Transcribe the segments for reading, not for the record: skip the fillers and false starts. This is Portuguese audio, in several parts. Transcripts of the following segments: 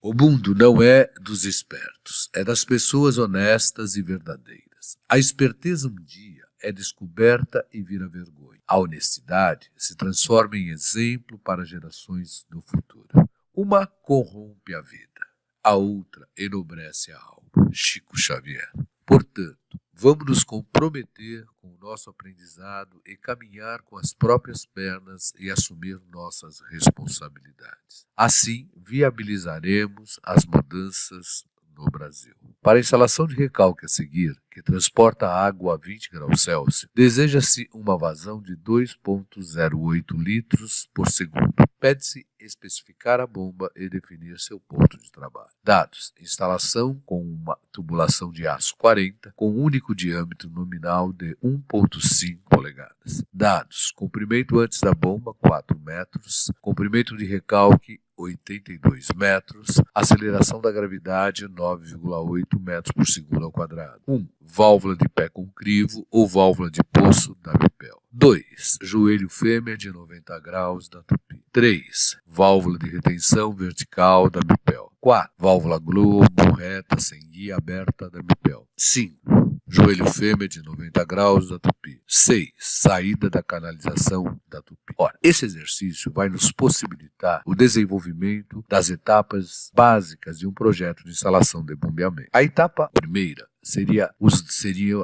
O mundo não é dos espertos, é das pessoas honestas e verdadeiras. A esperteza um dia é descoberta e vira vergonha. A honestidade se transforma em exemplo para gerações do futuro. Uma corrompe a vida, a outra enobrece a alma. Chico Xavier. Portanto, vamos nos comprometer com o nosso aprendizado e caminhar com as próprias pernas e assumir nossas responsabilidades. Assim, viabilizaremos as mudanças no Brasil. Para a instalação de recalque a seguir, que transporta água a 20 graus Celsius, deseja-se uma vazão de 2,08 litros por segundo. Pede-se especificar a bomba e definir seu ponto de trabalho. Dados: instalação com uma tubulação de aço 40, com único diâmetro nominal de 1,5 polegadas. Dados: comprimento antes da bomba 4 metros, comprimento de recalque 82 metros, aceleração da gravidade 9,8 metros por segundo ao quadrado. 1. Válvula de pé com crivo ou válvula de poço da Bipel. 2. Joelho fêmea de 90 graus da Tupi. 3. Válvula de retenção vertical da Bipel. 4. Válvula globo reta sem guia aberta da Bipel. 5. Joelho fêmea de 90 graus da Tupi. 6. Saída da canalização da Tupi. Ora, esse exercício vai nos possibilitar o desenvolvimento das etapas básicas de um projeto de instalação de bombeamento. A etapa primeira seria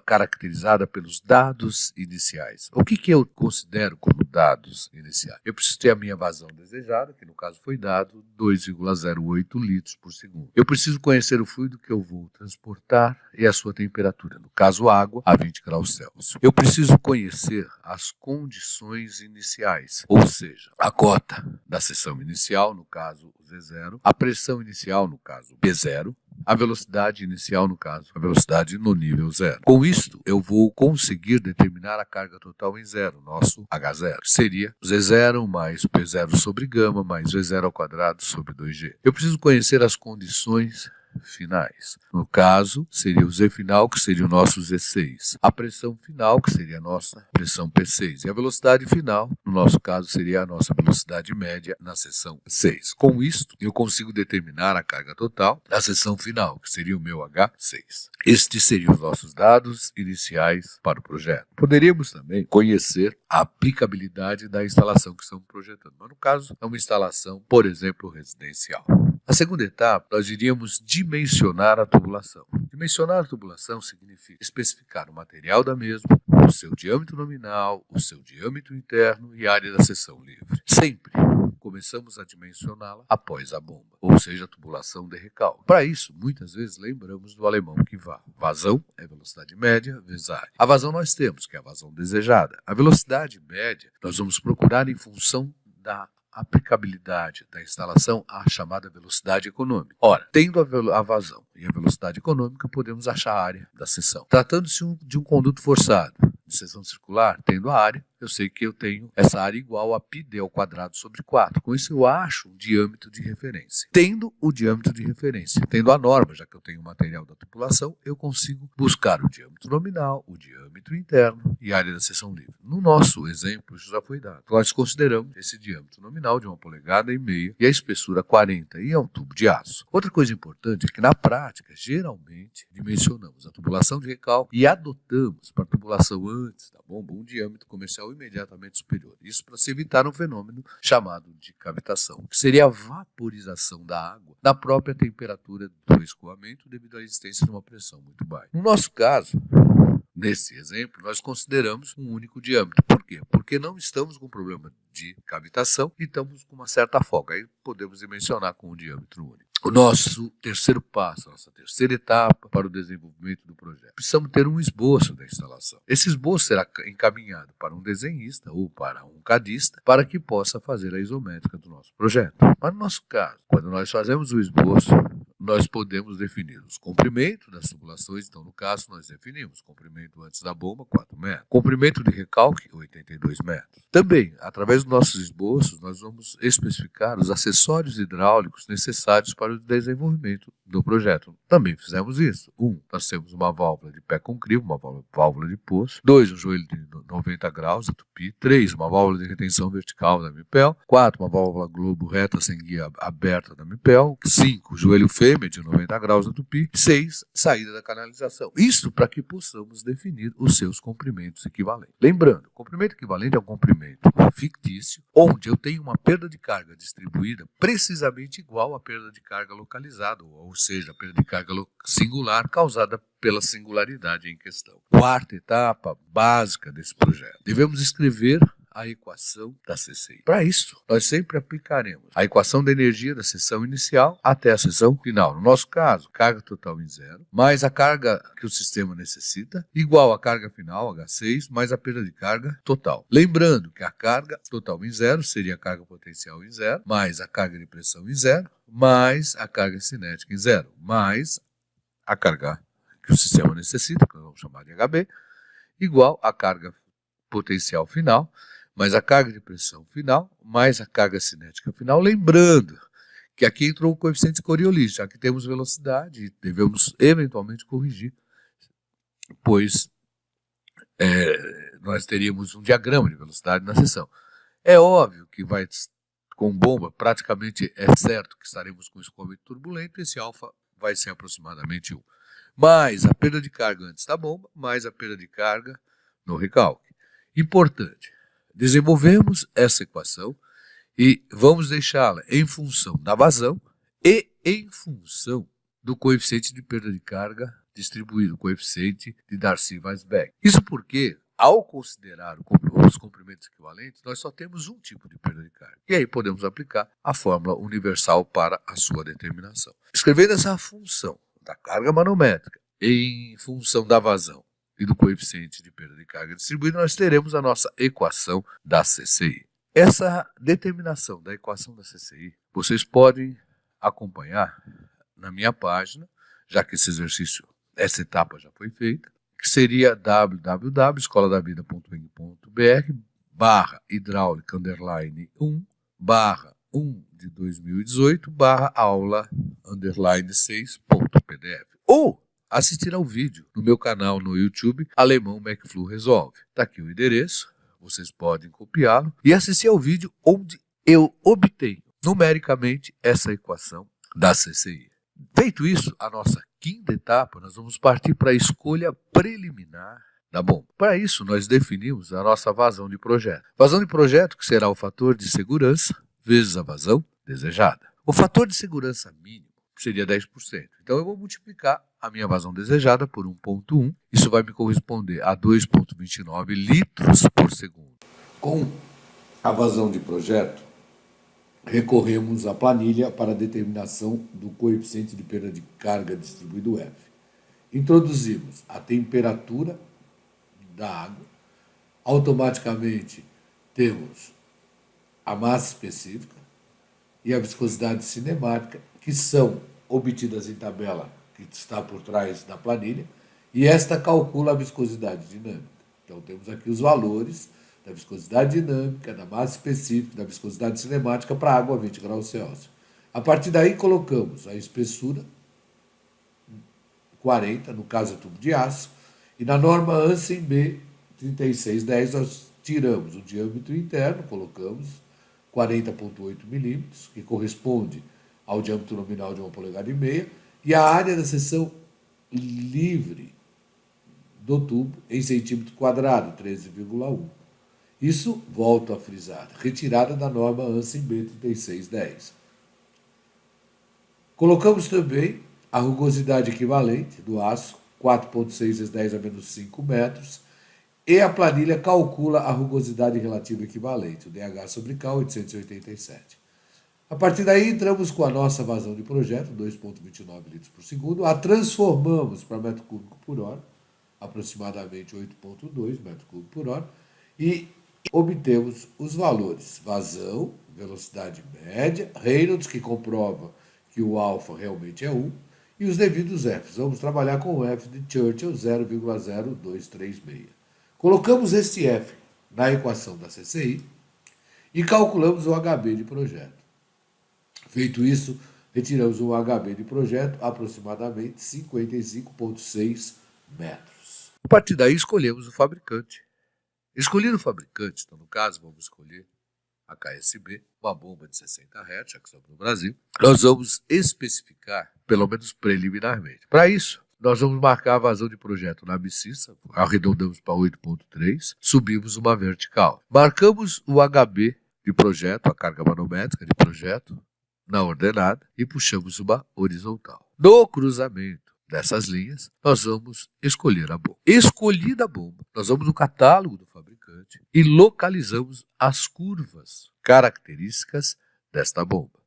caracterizada pelos dados iniciais. O que eu considero como dados iniciais? Eu preciso ter a minha vazão desejada, que no caso foi dado 2,08 litros por segundo. Eu preciso conhecer o fluido que eu vou transportar e a sua temperatura, no caso água, a 20 graus Celsius. Eu preciso conhecer as condições iniciais, ou seja, a cota da seção inicial, no caso o Z0, a pressão inicial, no caso B0, a velocidade inicial, no caso, a velocidade no nível 0. Com isto, eu vou conseguir determinar a carga total em zero, nosso H0. Seria Z0 mais P0 sobre gama mais V0 ao quadrado sobre 2G. Eu preciso conhecer as condições finais. No caso, seria o Z final, que seria o nosso Z6. A pressão final, que seria a nossa pressão P6. E a velocidade final, no nosso caso, seria a nossa velocidade média na seção 6. Com isto, eu consigo determinar a carga total da seção final, que seria o meu H6. Estes seriam os nossos dados iniciais para o projeto. Poderíamos também conhecer a aplicabilidade da instalação que estamos projetando. Mas, no caso, é uma instalação, por exemplo, residencial. A segunda etapa, nós iríamos dimensionar a tubulação. Dimensionar a tubulação significa especificar o material da mesma, o seu diâmetro nominal, o seu diâmetro interno e a área da seção livre. Sempre começamos a dimensioná-la após a bomba, ou seja, a tubulação de recalque. Para isso, muitas vezes lembramos do alemão que vá. Vazão é velocidade média vezes área. A vazão nós temos, que é a vazão desejada. A velocidade média nós vamos procurar em função da aplicabilidade da instalação à chamada velocidade econômica. Ora, tendo a vazão e a velocidade econômica, podemos achar a área da seção. Tratando-se de um conduto forçado de seção circular, tendo a área, eu sei que eu tenho essa área igual a πd ao quadrado sobre 4. Com isso eu acho um diâmetro de referência. Tendo o diâmetro de referência, tendo a norma, já que eu tenho o material da tubulação, eu consigo buscar o diâmetro nominal, o diâmetro interno e a área da seção livre. No nosso exemplo, isso já foi dado. Nós consideramos esse diâmetro nominal de 1,5 polegada e a espessura 40 e é um tubo de aço. Outra coisa importante é que na prática, geralmente, dimensionamos a tubulação de recalque e adotamos para a tubulação antes da bomba um diâmetro comercial imediatamente superior. Isso para se evitar um fenômeno chamado de cavitação, que seria a vaporização da água na própria temperatura do escoamento devido à existência de uma pressão muito baixa. No nosso caso, nesse exemplo, nós consideramos um único diâmetro. Por quê? Porque não estamos com problema de cavitação e estamos com uma certa folga. Aí podemos dimensionar com um diâmetro único. O nosso terceiro passo, a nossa terceira etapa para o desenvolvimento do projeto. Precisamos ter um esboço da instalação. Esse esboço será encaminhado para um desenhista ou para um cadista para que possa fazer a isométrica do nosso projeto. Mas no nosso caso, quando nós fazemos o esboço, nós podemos definir os comprimentos das tubulações. Então, no caso, nós definimos comprimento antes da bomba, 4 metros. Comprimento de recalque, 82 metros. Também, através dos nossos esboços, nós vamos especificar os acessórios hidráulicos necessários para o desenvolvimento do projeto. Também fizemos isso. Nós temos uma válvula de pé com crivo, uma válvula de poço. 2, um joelho de 90 graus da tupi. 3, uma válvula de retenção vertical da Mipel. 4, uma válvula globo reta sem guia aberta da Mipel. 5, joelho fêmea de 90 graus da tupi. 6, saída da canalização. Isso para que possamos definir os seus comprimentos equivalentes. Lembrando, comprimento equivalente é um comprimento fictício, onde eu tenho uma perda de carga distribuída precisamente igual à perda de carga localizada, ou seja, a perda de carga singular causada pela singularidade em questão. Quarta etapa básica desse projeto. Devemos escrever a equação da CCI. Para isso, nós sempre aplicaremos a equação da energia da seção inicial até a seção final. No nosso caso, carga total em zero, mais a carga que o sistema necessita, igual a carga final, H6, mais a perda de carga total. Lembrando que a carga total em zero seria a carga potencial em zero, mais a carga de pressão em zero, mais a carga cinética em zero, mais a carga que o sistema necessita, que nós vamos chamar de HB, igual a carga potencial final, mais a carga de pressão final, mais a carga cinética final. Lembrando que aqui entrou o coeficiente Coriolis, já que temos velocidade e devemos eventualmente corrigir, pois nós teríamos um diagrama de velocidade na seção. É óbvio que com bomba, praticamente é certo que estaremos com escoamento turbulento, e esse alfa vai ser aproximadamente 1. Mais a perda de carga antes da bomba, mais a perda de carga no recalque. Importante, desenvolvemos essa equação e vamos deixá-la em função da vazão e em função do coeficiente de perda de carga distribuído, o coeficiente de Darcy-Weisbach. Isso porque, ao considerar os comprimentos equivalentes, nós só temos um tipo de perda de carga. E aí podemos aplicar a fórmula universal para a sua determinação. Escrevendo essa função da carga manométrica em função da vazão e do coeficiente de perda de carga distribuída, nós teremos a nossa equação da CCI. Essa determinação da equação da CCI, vocês podem acompanhar na minha página, já que esse exercício, essa etapa já foi feita, que seria www.hidráulica_1/1 de 2018/aula_6.pdf. Ou assistir ao vídeo no meu canal no YouTube, Alemão McFlu Resolve. Está aqui o endereço, vocês podem copiá-lo e assistir ao vídeo onde eu obtenho numericamente essa equação da CCI. Feito isso, a nossa quinta etapa, nós vamos partir para a escolha preliminar da bomba. Para isso, nós definimos a nossa vazão de projeto. Vazão de projeto que será o fator de segurança vezes a vazão desejada. O fator de segurança mínimo seria 10%. Então, eu vou multiplicar a minha vazão desejada por 1,1. Isso vai me corresponder a 2,29 litros por segundo. Com a vazão de projeto, recorremos à planilha para a determinação do coeficiente de perda de carga distribuído F. Introduzimos a temperatura da água, automaticamente temos a massa específica e a viscosidade cinemática, que são obtidas em tabela que está por trás da planilha, e esta calcula a viscosidade dinâmica. Então temos aqui os valores da viscosidade dinâmica, da massa específica, da viscosidade cinemática para água a 20 graus Celsius. A partir daí colocamos a espessura 40, no caso é tubo de aço, e na norma Hansen B 3610 nós tiramos o diâmetro interno, colocamos 40,8 milímetros, que corresponde ao diâmetro nominal de 1,5 polegada, e a área da seção livre do tubo em centímetro quadrado, 13,1. Isso, volto a frisar, retirada da norma Hansen B3610. Colocamos também a rugosidade equivalente do aço, 4,6 vezes 10 a menos 5 metros, e a planilha calcula a rugosidade relativa equivalente, o DH sobre K, 887. A partir daí, entramos com a nossa vazão de projeto, 2,29 litros por segundo, a transformamos para metro cúbico por hora, aproximadamente 8,2 metro cúbico por hora, e obtemos os valores: vazão, velocidade média, Reynolds, que comprova que o alfa realmente é 1, e os devidos Fs. Vamos trabalhar com o F de Churchill, 0,0236. Colocamos este F na equação da CCI e calculamos o HB de projeto. Feito isso, retiramos um HB de projeto aproximadamente 55,6 metros. A partir daí escolhemos o fabricante. Escolhido o fabricante, então no caso vamos escolher a KSB, uma bomba de 60 Hz, já que estamos no Brasil. Nós vamos especificar, pelo menos preliminarmente. Para isso, nós vamos marcar a vazão de projeto na abscissa, arredondamos para 8,3, subimos uma vertical. Marcamos o HB de projeto, a carga manométrica de projeto, na ordenada e puxamos uma horizontal. No cruzamento dessas linhas, nós vamos escolher a bomba. Escolhida a bomba, nós vamos no catálogo do fabricante e localizamos as curvas características desta bomba.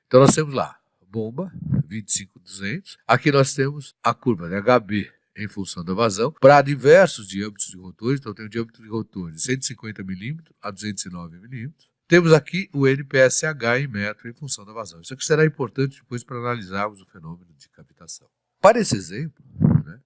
Então nós temos lá, bomba 25200, aqui nós temos a curva de HB em função da vazão, para diversos diâmetros de rotores, então tem o diâmetro de rotor de 150 mm a 209 mm. Temos aqui o NPSH em metro em função da vazão. Isso aqui será importante depois para analisarmos o fenômeno de cavitação. Para esse exemplo,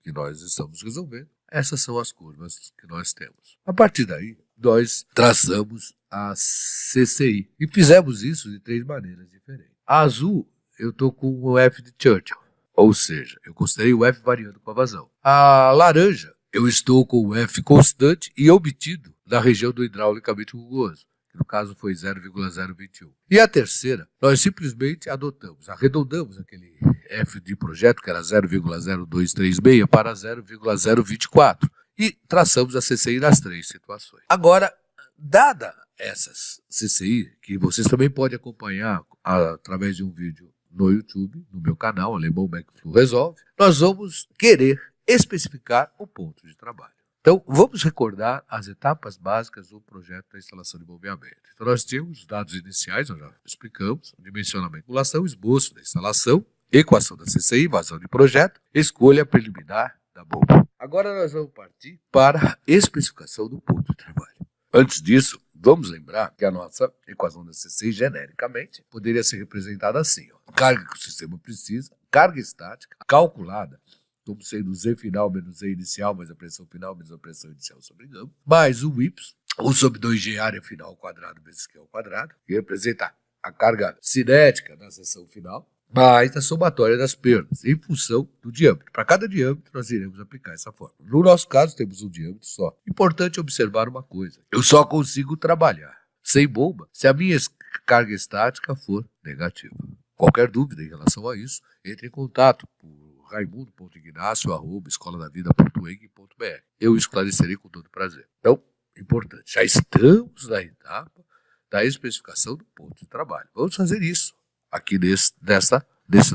que nós estamos resolvendo, essas são as curvas que nós temos. A partir daí, nós traçamos a CCI e fizemos isso de 3 maneiras diferentes. A azul, eu estou com o F de Churchill, ou seja, eu considerei o F variando com a vazão. A laranja, eu estou com o F constante e obtido na região do hidraulicamente rugoso, que no caso foi 0,021. E a terceira, nós simplesmente arredondamos aquele F de projeto, que era 0,0236, para 0,024. E traçamos a CCI nas 3 situações. Agora, dada essas CCI, que vocês também podem acompanhar através de um vídeo no YouTube, no meu canal, Alemão McFlu Resolve, nós vamos querer especificar o ponto de trabalho. Então, vamos recordar as etapas básicas do projeto da instalação de bombeamento. Então, nós tínhamos os dados iniciais, nós já explicamos, dimensionamento, angulação, esboço da instalação, equação da CCI, vazão de projeto, escolha preliminar da bomba. Agora nós vamos partir para a especificação do ponto de trabalho. Antes disso, vamos lembrar que a nossa equação da CCI, genericamente, poderia ser representada assim. Carga que o sistema precisa, carga estática, calculada, como sendo Z final menos Z inicial, mais a pressão final menos a pressão inicial sobre gama, mais o Y, 1 sobre 2G área final ao quadrado vezes Q ao quadrado, que representa a carga cinética na seção final, mais a somatória das perdas, em função do diâmetro. Para cada diâmetro, nós iremos aplicar essa fórmula. No nosso caso, temos um diâmetro só. Importante observar uma coisa. Eu só consigo trabalhar sem bomba se a minha carga estática for negativa. Qualquer dúvida em relação a isso, entre em contato por raimundo.ignacio@escoladavida.eng.br. Eu esclarecerei com todo prazer. Então, importante. Já estamos na etapa da especificação do ponto de trabalho. Vamos fazer isso aqui desse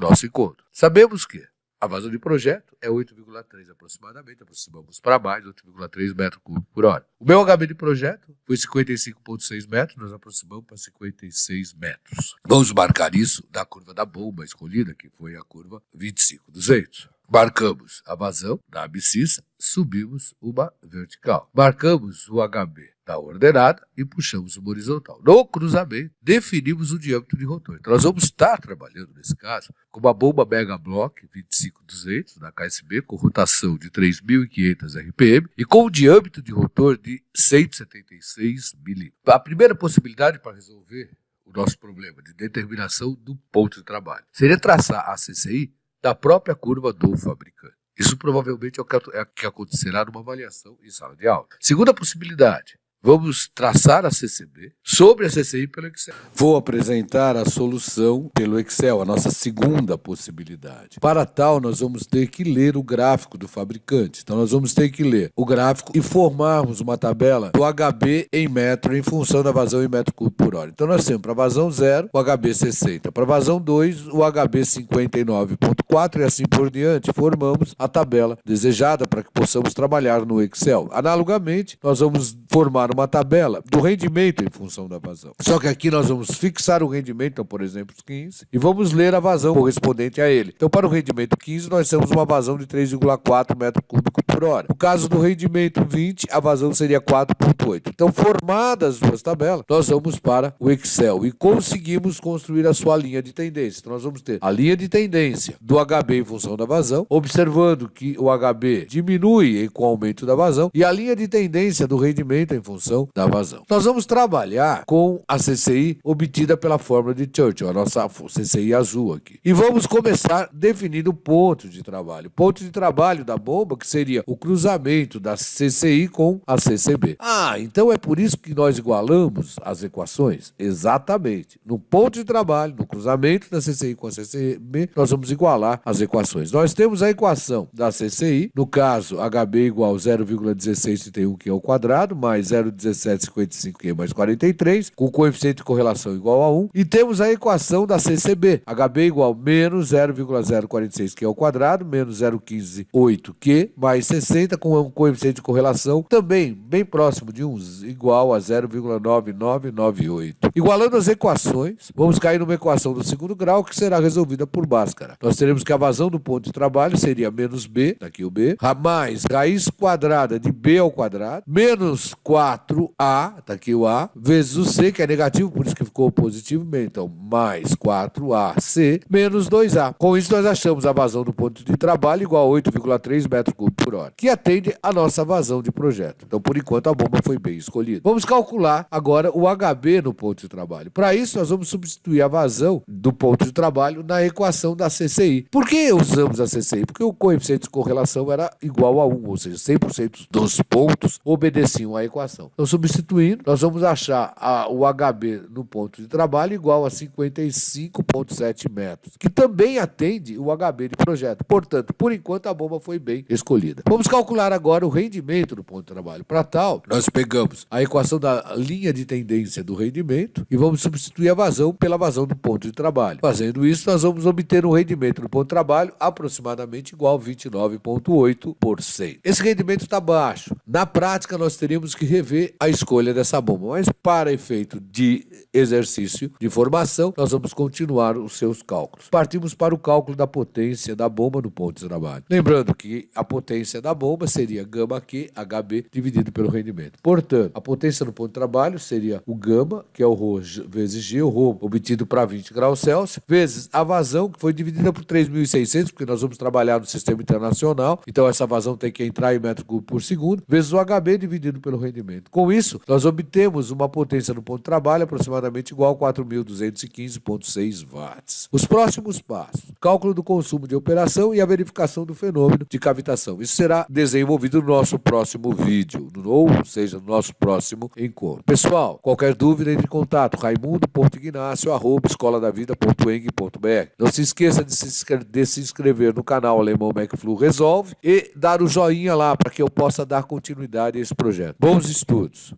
nosso encontro. Sabemos que a vazão de projeto é 8,3 aproximadamente, aproximamos para mais, 8,3 metros cúbicos por hora. O meu HB de projeto foi 55,6 metros, nós aproximamos para 56 metros. Vamos marcar isso da curva da bomba escolhida, que foi a curva 25,200. Marcamos a vazão da abscissa, subimos uma vertical. Marcamos o HB da ordenada e puxamos uma horizontal. No cruzamento, definimos o diâmetro de rotor. Então, nós vamos estar trabalhando, nesse caso, com uma bomba Mega Block 25200 da KSB, com rotação de 3.500 RPM e com um diâmetro de rotor de 176 milímetros. A primeira possibilidade para resolver o nosso problema de determinação do ponto de trabalho seria traçar a CCI da própria curva do fabricante. Isso provavelmente é o que acontecerá numa avaliação em sala de aula. Segunda possibilidade, vamos traçar a CCB sobre a CCI pelo Excel. Vou apresentar a solução pelo Excel, a nossa segunda possibilidade. Para tal, nós vamos ter que ler o gráfico do fabricante. Então, nós vamos ter que ler o gráfico e formarmos uma tabela do HB em metro em função da vazão em metro cúbico por hora. Então, nós temos para vazão 0, o HB 60. Para vazão 2, o HB 59,4 e assim por diante. Formamos a tabela desejada para que possamos trabalhar no Excel. Analogamente, nós vamos formar uma tabela do rendimento em função da vazão. Só que aqui nós vamos fixar o rendimento, então, por exemplo, 15, e vamos ler a vazão correspondente a ele. Então, para o rendimento 15, nós temos uma vazão de 3,4 metros cúbicos por hora. No caso do rendimento 20, a vazão seria 4,8. Então, formadas as duas tabelas, nós vamos para o Excel e conseguimos construir a sua linha de tendência. Então, nós vamos ter a linha de tendência do HB em função da vazão, observando que o HB diminui com o aumento da vazão, e a linha de tendência do rendimento em função função da vazão. Nós vamos trabalhar com a CCI obtida pela fórmula de Churchill, a nossa CCI azul aqui. E vamos começar definindo o ponto de trabalho. Ponto de trabalho da bomba, que seria o cruzamento da CCI com a CCB. Então é por isso que nós igualamos as equações? Exatamente. No ponto de trabalho, no cruzamento da CCI com a CCB, nós vamos igualar as equações. Nós temos a equação da CCI, no caso, HB igual 0,1631 Q ao quadrado, mais 0,1755 Q mais 43, com coeficiente de correlação igual a 1. E temos a equação da CCB, HB igual menos 0,046 Q ao quadrado, menos 0,158 Q, mais 60, com um coeficiente de correlação também bem próximo de 1, igual a 0,9998. Igualando as equações, vamos cair numa equação do segundo grau que será resolvida por Bhaskara. Nós teremos que a vazão do ponto de trabalho seria menos B, tá aqui o B, mais raiz quadrada de B ao quadrado, menos 4A, tá aqui o A, vezes o C, que é negativo, por isso que ficou positivo, então mais 4AC, menos 2A. Com isso, nós achamos a vazão do ponto de trabalho igual a 8,3 metros cúbicos por hora, que atende a nossa vazão de projeto. Então, por enquanto, a bomba foi bem escolhida. Vamos calcular agora o HB no ponto de trabalho. Para isso, nós vamos substituir a vazão do ponto de trabalho na equação da CCI. Por que usamos a CCI? Porque o coeficiente de correlação era igual a 1, ou seja, 100% dos pontos obedeciam à equação. Então, substituindo, nós vamos achar o HB no ponto de trabalho igual a 55,7 metros, que também atende o HB de projeto. Portanto, por enquanto, a bomba foi bem escolhida. Vamos calcular agora o rendimento do ponto de trabalho. Para tal, nós pegamos a equação da linha de tendência do rendimento e vamos substituir a vazão pela vazão do ponto de trabalho. Fazendo isso, nós vamos obter um rendimento do ponto de trabalho aproximadamente igual a 29,8%. Esse rendimento está baixo. Na prática, nós teríamos que rever a escolha dessa bomba, mas para efeito de exercício de formação, nós vamos continuar os seus cálculos. Partimos para o cálculo da potência da bomba no ponto de trabalho. Lembrando que a potência da bomba seria gama Q, HB, dividido pelo rendimento. Portanto, a potência no ponto de trabalho seria o gama, que é o ρ vezes G, o ρ obtido para 20 graus Celsius, vezes a vazão, que foi dividida por 3.600, porque nós vamos trabalhar no sistema internacional, então essa vazão tem que entrar em metro cúbico por segundo, vezes o HB dividido pelo rendimento. Com isso, nós obtemos uma potência no ponto de trabalho aproximadamente igual a 4.215,6 watts. Os próximos passos: cálculo do consumo de operação e a verificação do fenômeno de cavitação. Isso será desenvolvido no nosso próximo vídeo, ou seja, no nosso próximo encontro. Pessoal, qualquer dúvida, entre em contato raimundo.ignacio@escoladavida.eng.br. Não se esqueça de se inscrever no canal Alemão McFlu Resolve e dar o joinha lá para que eu possa dar continuidade a esse projeto. Bons estudos!